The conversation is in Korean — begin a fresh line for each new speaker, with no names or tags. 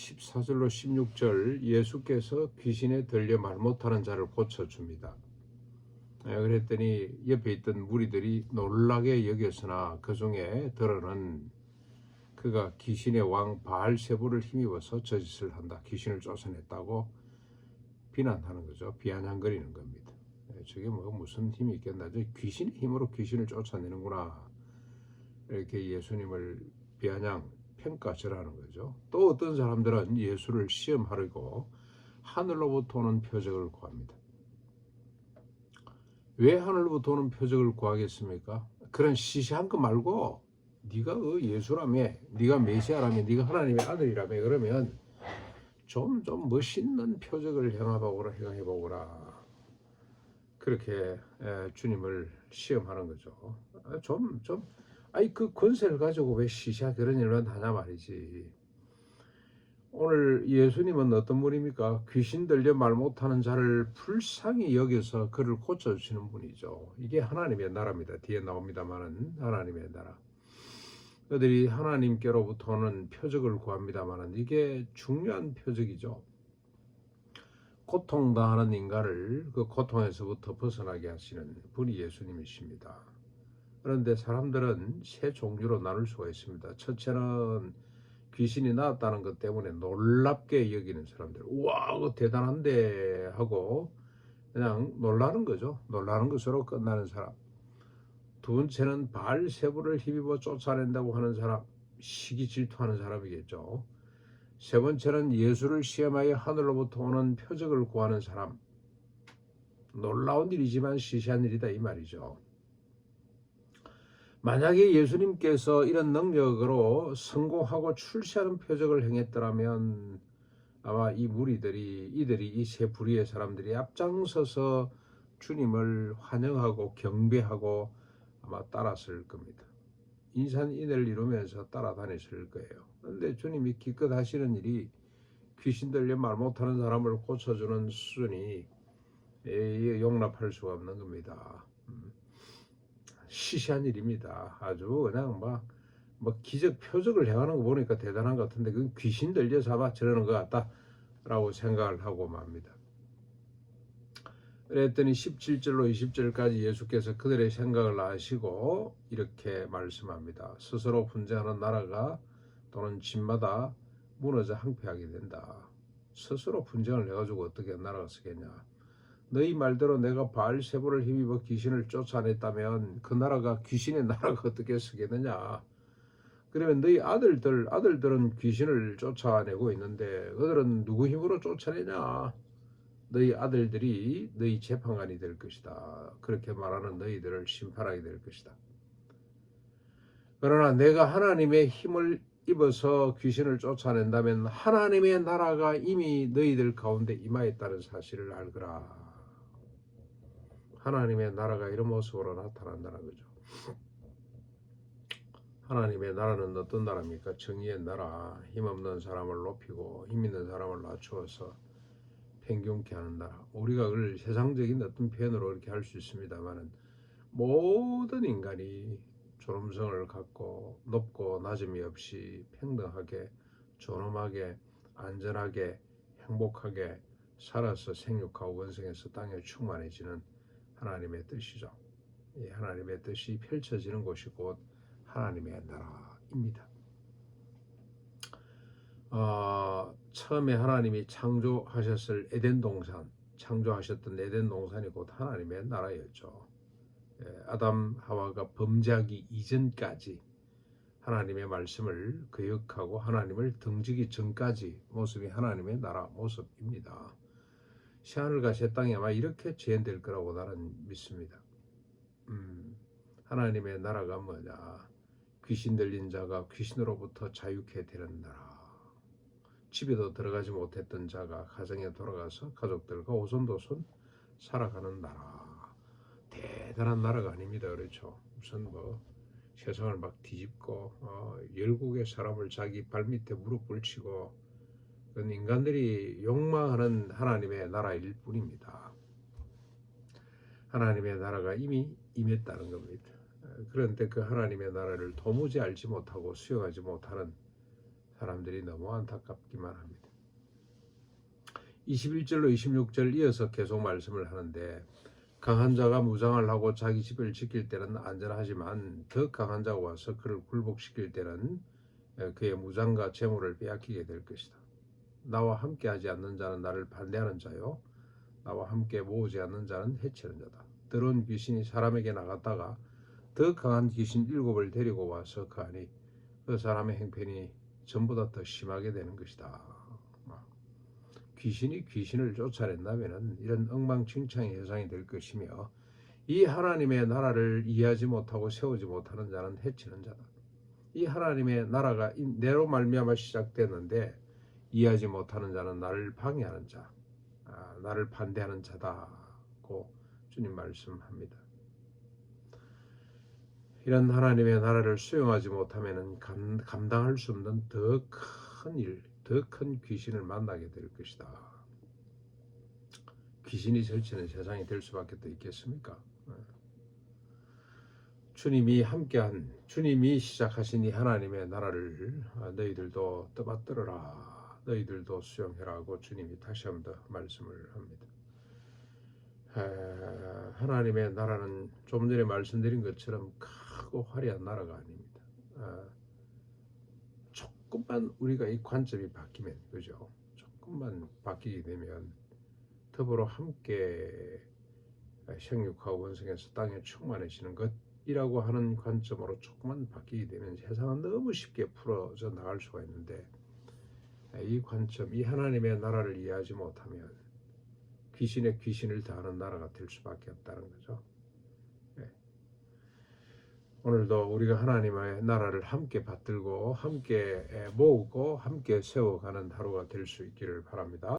14절로 16절 예수께서 귀신에 들려 말 못하는 자를 고쳐줍니다. 그랬더니 옆에 있던 무리들이 놀라게 여겼으나 그 중에 들어는 그가 귀신의 왕 바알세불을 힘입어서 저짓을 한다. 귀신을 쫓아냈다고 비난하는 거죠. 비아냥거리는 겁니다. 저게 뭐 무슨 힘이 있겠나. 저 귀신의 힘으로 귀신을 쫓아내는구나. 이렇게 예수님을 비아냥 평가절하는 거죠. 또 어떤 사람들은 예수를 시험하려고 하늘로부터 오는 표적을 구합니다. 왜 하늘로부터 오는 표적을 구하겠습니까? 그런 시시한 거 말고 네가 예수라며, 네가 메시아라며, 네가 하나님의 아들이라며, 그러면 좀 멋있는 표적을 행해보거라. 그렇게 주님을 시험하는 거죠. 그 권세를 가지고 왜 시시하게 그런 일만 하냐 말이지. 오늘 예수님은 어떤 분입니까? 귀신 들려 말 못하는 자를 불쌍히 여겨서 그를 고쳐주시는 분이죠. 이게 하나님의 나라입니다. 뒤에 나옵니다마는 하나님의 나라. 그들이 하나님께로부터는 표적을 구합니다마는 이게 중요한 표적이죠. 고통당하는 인간을 그 고통에서부터 벗어나게 하시는 분이 예수님이십니다. 그런데 사람들은 세 종류로 나눌 수가 있습니다. 첫째는 귀신이 나왔다는 것 때문에 놀랍게 여기는 사람들. 우와, 그거 대단한데 하고 그냥 놀라는 거죠. 놀라는 것으로 끝나는 사람. 두 번째는 바알세불을 힘입어 쫓아낸다고 하는 사람, 시기 질투하는 사람이겠죠. 세 번째는 예수를 시험하여 하늘로부터 오는 표적을 구하는 사람. 놀라운 일이지만 시시한 일이다 이 말이죠. 만약에 예수님께서 이런 능력으로 성공하고 출세하는 표적을 행했더라면 아마 이 무리들이 이 세 부류의 사람들이 앞장서서 주님을 환영하고 경배하고 아마 따랐을 겁니다. 인산인해를 이루면서 따라다녔을 거예요. 그런데 주님이 기껏 하시는 일이 귀신 들려 말 못하는 사람을 고쳐주는 수준이 용납할 수가 없는 겁니다. 시시한 일입니다. 아주 그냥 뭐 기적 표적을 행하는 거 보니까 대단한 것 같은데 그건 귀신 들려서 아마 저러는 것 같다라고 생각을 하고 맙니다. 그랬더니 17절로 20절까지 예수께서 그들의 생각을 아시고 이렇게 말씀합니다. 스스로 분쟁하는 나라가 또는 집마다 무너져 항폐하게 된다. 스스로 분쟁을 해가지고 어떻게 나라가 서겠냐. 너희 말대로 내가 바알세불을 힘입어 귀신을 쫓아냈다면 그 나라가 귀신의 나라가 어떻게 서겠느냐. 그러면 너희 아들들은 귀신을 쫓아내고 있는데 그들은 누구 힘으로 쫓아내냐. 너희 아들들이 너희 재판관이 될 것이다. 그렇게 말하는 너희들을 심판하게 될 것이다. 그러나 내가 하나님의 힘을 입어서 귀신을 쫓아낸다면 하나님의 나라가 이미 너희들 가운데 임하였다는 사실을 알거라. 하나님의 나라가 이런 모습으로 나타난다는 거죠. 하나님의 나라는 어떤 나라입니까? 정의의 나라, 힘없는 사람을 높이고 힘 있는 사람을 낮추어서 평균케 하는 나라. 우리가 그걸 세상적인 어떤 표현으로 이렇게 할 수 있습니다만은 모든 인간이 존엄성을 갖고 높고 낮음이 없이 평등하게 존엄하게 안전하게 행복하게 살아서 생육하고 원성해서 땅에 충만해지는 하나님의 뜻이죠. 이 하나님의 뜻이 펼쳐지는 곳이 곧 하나님의 나라입니다. 처음에 하나님이 창조하셨던 에덴 동산이 곧 하나님의 나라였죠. 아담 하와가 범죄하기 이전까지 하나님의 말씀을 거역하고 하나님을 등지기 전까지 모습이 하나님의 나라 모습입니다. 새하늘과 새 땅이 아마 이렇게 재현될 거라고 나는 믿습니다. 하나님의 나라가 뭐냐? 귀신 들린 자가 귀신으로부터 자유케 되는 나라. 집에도 들어가지 못했던 자가 가정에 돌아가서 가족들과 오손도손 살아가는 나라. 대단한 나라가 아닙니다. 그렇죠? 우선 세상을 막 뒤집고 열국의 사람을 자기 발밑에 무릎 꿇히고 그건 인간들이 욕망하는 하나님의 나라일 뿐입니다. 하나님의 나라가 이미 임했다는 겁니다. 그런데 그 하나님의 나라를 도무지 알지 못하고 수용하지 못하는 사람들이 너무 안타깝기만 합니다. 21절로 26절 이어서 계속 말씀을 하는데 강한 자가 무장을 하고 자기 집을 지킬 때는 안전하지만 더 강한 자가 와서 그를 굴복시킬 때는 그의 무장과 재물을 빼앗기게 될 것이다. 나와 함께하지 않는 자는 나를 반대하는 자요 나와 함께 모으지 않는 자는 해치는 자다. 더러운 귀신이 사람에게 나갔다가 더 강한 귀신 7을 데리고 와서 가니 그 사람의 행편이 전보다 더 심하게 되는 것이다. 귀신이 귀신을 쫓아낸다면 이런 엉망진창의 세상이 될 것이며 이 하나님의 나라를 이해하지 못하고 세우지 못하는 자는 해치는 자다. 이 하나님의 나라가 내로 말미암아 시작됐는데 이해하지 못하는 자는 나를 방해하는 자, 나를 반대하는 자다고 주님 말씀합니다. 이런 하나님의 나라를 수용하지 못하면 감당할 수 없는 더 큰 일, 더 큰 귀신을 만나게 될 것이다. 귀신이 설치는 세상이 될 수밖에 더 있겠습니까? 주님이 시작하신 이 하나님의 나라를 너희들도 떠받들어라, 너희들도 수용해라고 주님이 다시 한번 더 말씀을 합니다. 하나님의 나라는 좀 전에 말씀드린 것처럼 크고 화려한 나라가 아닙니다. 조금만 우리가 이 관점이 바뀌면, 그죠? 조금만 바뀌게 되면 더불어 함께 생육하고 원성해서 땅에 충만해지는 것이라고 하는 관점으로 조금만 바뀌게 되면 세상은 너무 쉽게 풀어져 나갈 수가 있는데 이 관점, 이 하나님의 나라를 이해하지 못하면 귀신의 귀신을 다하는 나라가 될 수밖에 없다는 거죠. 오늘도 우리가 하나님의 나라를 함께 받들고 함께 모으고 함께 세워가는 하루가 될 수 있기를 바랍니다.